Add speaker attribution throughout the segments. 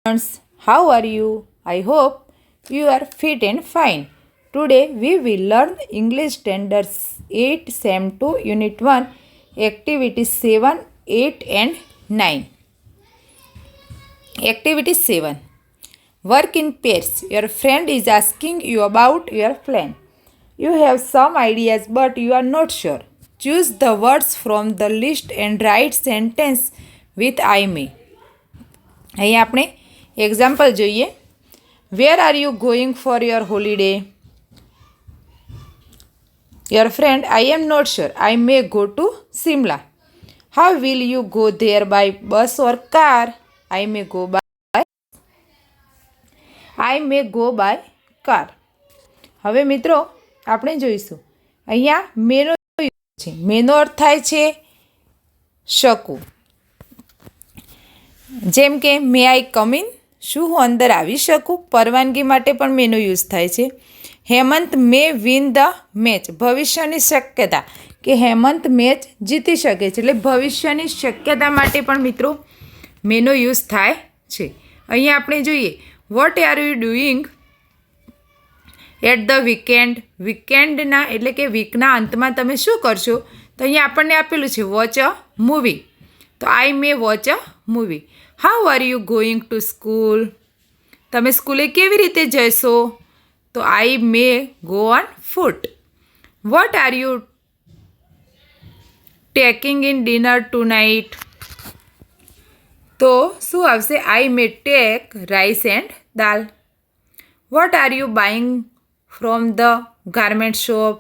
Speaker 1: Friends, how are you? I hope you are fit and fine. Today we will learn English Standards 8 Sem 2 Unit 1 Activities 7, 8 and 9. Activity 7. Work in pairs. Your friend is asking you about your plan. You have some ideas but you are not sure. Choose the words from the list and write sentence with I may. અહીં આપણે example જોઈએ. Where are you going for your holiday? Your friend, I am not sure. I may go to Simla. How will you go there by bus or car? I may go by car. હવે મિત્રો આપણે જોઈશું અહીંયા મેનો છે. મેનો અર્થ થાય છે શકું. જેમ કે મે આઈ કમ ઇન? શું હું અંદર આવી શકું? પરવાનગી માટે પણ મેનો યુઝ થાય છે. હેમંત મે વિન ધ મેચ. ભવિષ્યની શક્યતા કે હેમંત મેચ જીતી શકે છે, એટલે ભવિષ્યની શક્યતા માટે પણ મિત્રો મેનો યુઝ થાય છે. અહીંયા આપણે જોઈએ what are you doing at the weekend? વીકેન્ડના એટલે કે વીકના અંતમાં તમે શું કરશો? તો અહીંયા આપણને આપેલું છે વોચ અ મૂવી. તો I may watch a movie. How are you going to school? તમે સ્કૂલે કેવી રીતે જશો? તો I may go on foot. What are you taking in dinner tonight? તો શું આવશે? I may take rice and dal. What are you buying from the garment shop?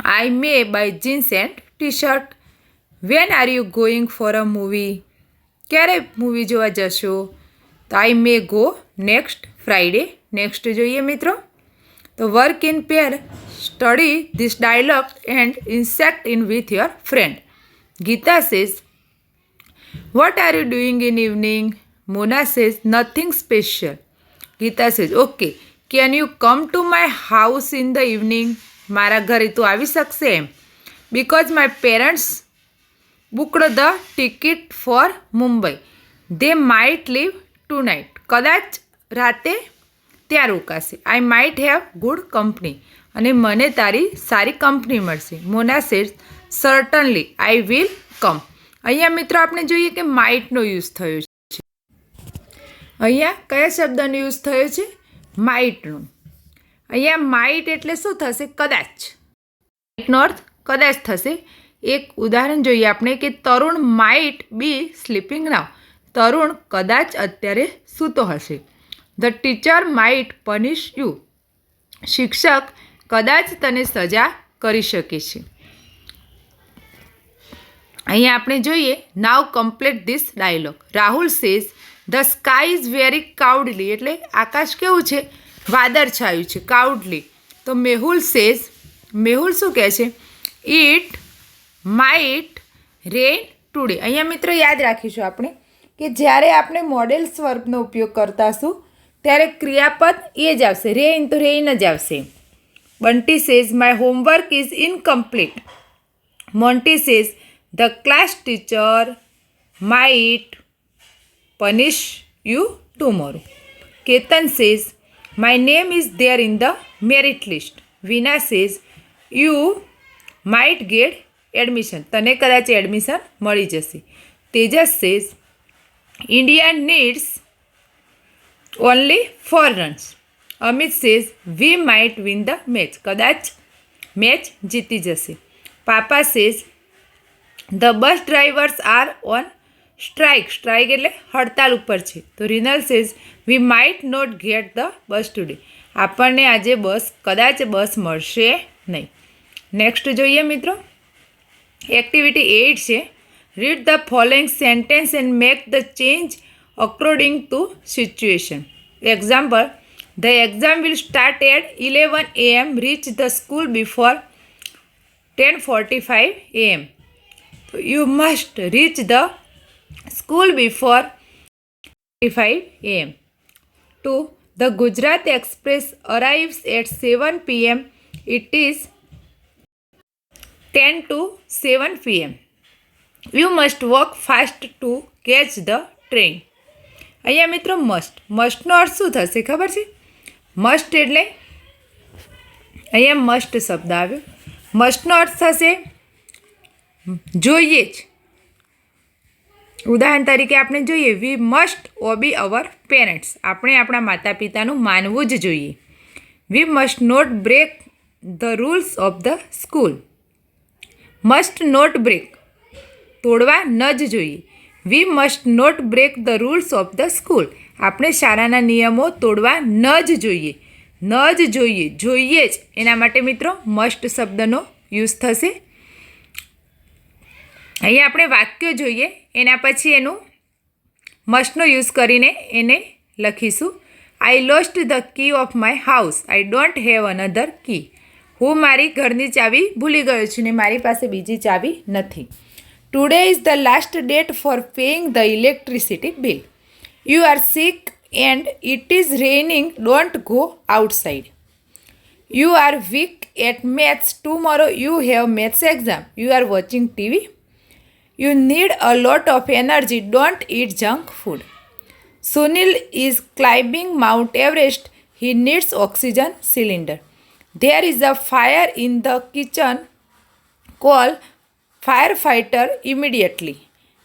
Speaker 1: I may buy jeans and T shirt. When are you going for a movie? ક્યારે movie જોવા જશો? તો I may go next Friday. Next જોઈએ મિત્રો. તો work in pair. Study this dialogue and insect in with your friend. Geeta says what are you doing in evening? Mona says nothing special. Geeta says okay, can you come to my house in the evening? મારા ઘરે તું આવી શકશે એમ. Because my parents booked the ticket for Mumbai. They might leave tonight. કદાચ રાતે ત્યાં રોકાશે. I might have good company. અને મને તારી સારી કંપની મળશે. Mona says certainly I will come. અહીંયા મિત્રો આપણે જોઈએ કે માઇટનો યુઝ થયો છે. અહીંયા કયા શબ્દનો યુઝ થયો છે? માઇટનો. અહીંયા માઇટ એટલે શું થશે? કદાચ. માઇટનો અર્થ કદાચ થશે. એક ઉદાહરણ જોઈએ આપણે કે તરુણ માઇટ બી સ્લીપિંગ નાવ. તરુણ કદાચ અત્યારે સૂતો હશે. The teacher might punish you. શિક્ષક કદાચ તને સજા કરી શકે છે. અહીંયા આપણે જોઈએ now complete this dialogue. Rahul says the sky is very કાઉડલી. એટલે આકાશ કેવું છે? વાદળછાયું છે, કાઉડલી. તો મેહુલ સેઝ, મેહુલ શું કહે છે? It might rain today. અહીંયા મિત્રો યાદ રાખીશું આપણે કે જ્યારે આપણે મોડેલ્સ વર્બનો ઉપયોગ કરતા હશું ત્યારે ક્રિયાપદ એ જ આવશે. રેઇન તો રેઇન જ આવશે. Bunty says my homework is incomplete. Monty says the class teacher might punish you tomorrow. Ketan says my name is there in the merit list. Veena says you might get admission. તને કદાચ એડમિશન મળી જશે. Tejas says India needs only 4 runs. Amit says we might win the match. કદાચ match જીતી જશે. Papa says the bus drivers are on strike. Strike એટલે હડતાલ ઉપર છે. તો Rinal says we might not get the bus today. આપણને આજે કદાચ બસ મળશે નહીં. નેક્સ્ટ જોઈએ મિત્રો. એક્ટિવિટી 8 છે. Read the following sentence and make the change according to situation. Example, the exam will start at 11 AM. Reach the school before 10:45 AM. You must reach the school before 5 AM. 2. The Gujarat Express arrives at 7 PM. It is 10 to 7 PM. You must walk fast to catch the train. અહીંયા મિત્રો મસ્ટનો અર્થ શું થશે ખબર છે? Must એટલે અહીંયા must શબ્દ આવ્યો. મસ્ટનો અર્થ થશે જોઈએ જ. ઉદાહરણ તરીકે આપણે જોઈએ, we must obey our parents. આપણે આપણા માતા પિતાનું માનવું જ જોઈએ. We must not break the rules of the school. Must not break તોડવા ન જ જોઈએ. We must not break the rules of the school. આપણે શાળાના નિયમો તોડવા ન જ જોઈએ. ન જ જોઈએ, જોઈએ જ. એના માટે મિત્રો મસ્ટ શબ્દનો યુઝ થશે. અહીંયા આપણે વાક્ય જોઈએ, એના પછી એનું મસ્ટનો યુઝ કરીને એને લખીશું. I lost the key of my house. I don't have another key. હું મારી ઘરની ચાવી ભૂલી ગયો છું ને મારી પાસે બીજી ચાવી નથી. Today is the last date for paying the electricity bill. You are sick and it is raining. Don't go outside. You are weak at maths. Tomorrow you have maths exam. You are watching TV. You need a lot of energy. Don't eat junk food. Sunil is climbing Mount Everest. He needs oxygen cylinder. There is a fire in the kitchen. Call firefighter immediately.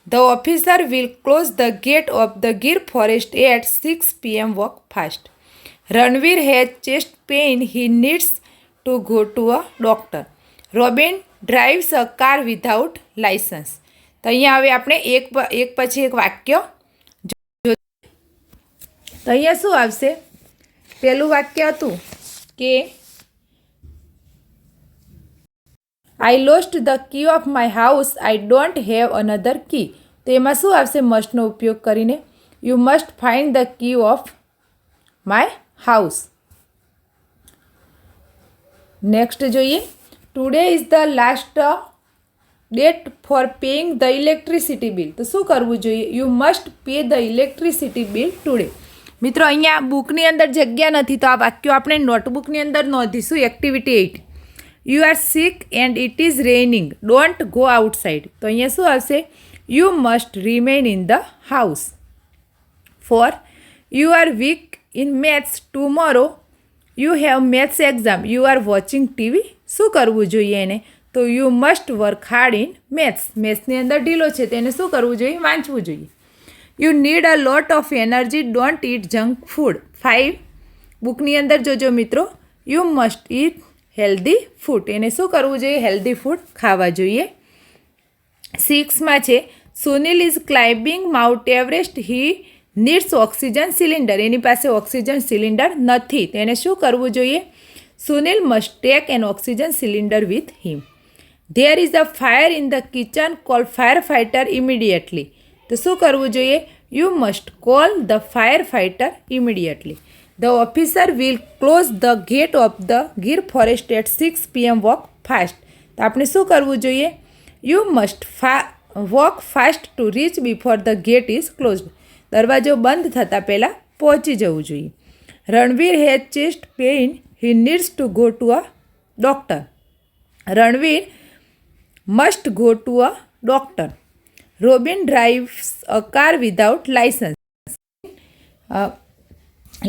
Speaker 1: The officer will close the gate of the Gir forest at 6 p.m. Walk fast. Ranveer has chest pain. He needs to go to a doctor. Robin drives a car without license. તો અહીંયા હવે આપણે એક પછી એક વાક્ય તો અહીંયા શું આવશે? પહેલું વાક્ય હતું કે I lost the key of my house. I don't have another key. તો એમાં શું આવશે? મસ્ટનો ઉપયોગ કરીને you must find the key of my house. Next જોઈએ, today is the last date for paying the electricity bill. તો શું કરવું જોઈએ? You must pay the electricity bill today. મિત્રો અહીંયા બુકની અંદર જગ્યા નથી તો આ વાક્યો આપણે નોટબુકની અંદર નોંધીશું. Activity 8. You are sick and it is raining. Don't go outside. તો અહીંયા શું આવશે? You must remain in the house. 4. You are weak in maths. Tomorrow you have maths exam. You are watching TV. શું કરવું જોઈએ એને? તો you must work hard in maths. મેથ્સની અંદર ઢીલો છે તેને શું કરવું જોઈએ? વાંચવું જોઈએ. You need a lot of energy. Don't eat junk food. 5. બુકની અંદર જોજો મિત્રો, you must eat healthy food. એને શું કરવું જોઈએ? હેલ્ધી ફૂડ ખાવા જોઈએ. 6માં છે Sunil is climbing Mount Everest. He needs oxygen cylinder. એની પાસે ઓક્સિજન સિલિન્ડર નથી. તેને શું કરવું જોઈએ? Sunil must take an oxygen cylinder with him. There is a fire in the kitchen. Call firefighter immediately. તો શું કરવું જોઈએ? You must call the firefighter immediately. The officer will close the gate of the Gir forest at 6 p.m. Walk fast. તો આપણે શું કરવું જોઈએ? You must walk fast to reach before the gate is closed. દરવાજો બંધ થતાં પહેલાં પહોંચી જવું જોઈએ. Ranveer has chest pain. He needs to go to a doctor. Ranveer must go to a doctor. Robin drives a car without license.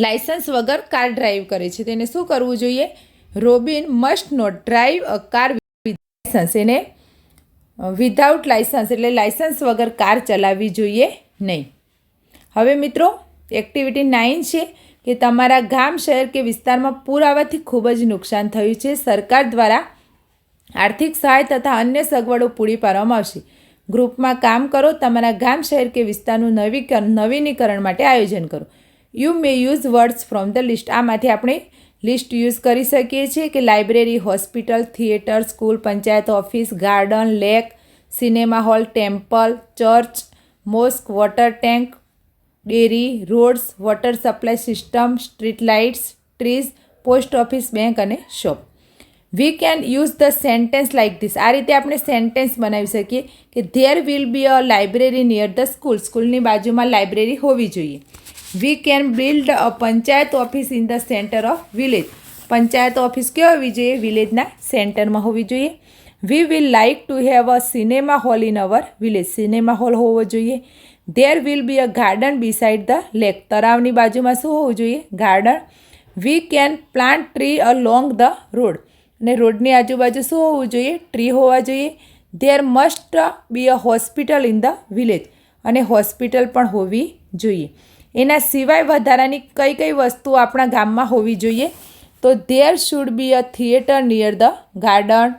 Speaker 1: Licence વગર car drive કરે છે. તેને શું કરવું જોઈએ? Robin must not drive a car with licence. એને without licence એટલે licence વગર કાર ચલાવવી જોઈએ નહીં. હવે મિત્રો એક્ટિવિટી 9 છે કે તમારા ગામ, શહેર કે વિસ્તારમાં પૂર આવવાથી ખૂબ જ નુકસાન થયું છે. સરકાર દ્વારા આર્થિક સહાય તથા અન્ય સગવડો પૂરી પાડવામાં આવશે. ગ્રુપમાં કામ કરો. તમારા ગામ, શહેર કે વિસ્તારનું નવીનીકરણ માટે આયોજન કરો. You may use words from the list. આમાંથી આપણે લિસ્ટ યુઝ કરી શકીએ છીએ કે library, hospital, theatre, school, panchayat office, garden, lake, cinema hall, temple, church, mosque, water tank, dairy, roads, water supply system, street lights, trees, post office, bank અને shop. We can use the sentence like this. આ રીતે આપણે sentence બનાવી શકીએ કે there will be a library near the school. સ્કૂલની બાજુમાં library હોવી જોઈએ. We can build a panchayat office in the centre of village. Panchayat office ક્યાં હોવી જોઈએ? વિલેજના સેન્ટરમાં હોવી જોઈએ. We will like to have a cinema hall in our village. Cinema hall હોવો જોઈએ. There will be a garden beside the lake. તળાવની બાજુમાં શું હોવું જોઈએ? Garden. We can plant tree along the road. અને રોડની આજુબાજુ શું હોવું જોઈએ? ટ્રી હોવા જોઈએ. There must be a hospital in the village. અને હોસ્પિટલ પણ હોવી જોઈએ. એના સિવાય વધારાની કઈ કઈ વસ્તુઓ આપણા ગામમાં હોવી જોઈએ? તો there should be a theatre near the garden.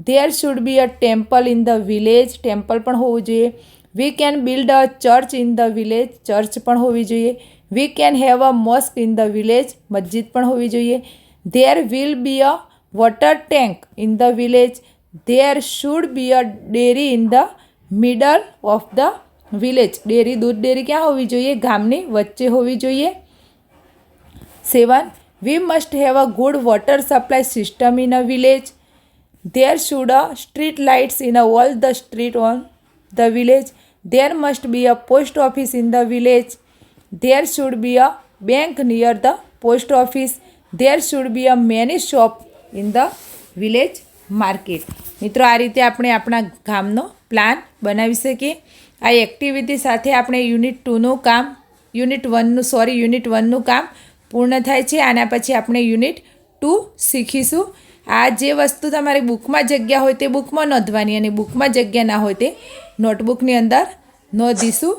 Speaker 1: There should be a temple in the village. Temple પણ હોવું જોઈએ. We can build a church in the village. Church પણ હોવી જોઈએ. We can have a mosque in the village. મસ્જિદ પણ હોવી જોઈએ. There will be a water tank in the village. There should be a dairy in the middle of the village. Dairy, દૂધ dairy ક્યાં હોવી જોઈએ? ગામની વચ્ચે હોવી જોઈએ. 7. We must have a good water supply system in a village. There should a street lights in all the street on the village. There must be a post office in the village. There should be a bank near the post office. There should be a many shop in the village market. મિત્રો, આ રીતે આપણે આપણા ગામનો plan બનાવી શકીએ. આ activity સાથે આપણે યુનિટ 2નું કામ યુનિટ 1નું કામ પૂર્ણ થાય છે. આના પછી આપણે યુનિટ 2 શીખીશું. આ જે વસ્તુ તમારી બુકમાં જગ્યા હોય તે બુકમાં નોંધવાની, અને બુકમાં જગ્યા ના હોય તે નોટબુકની અંદર નોંધીશું.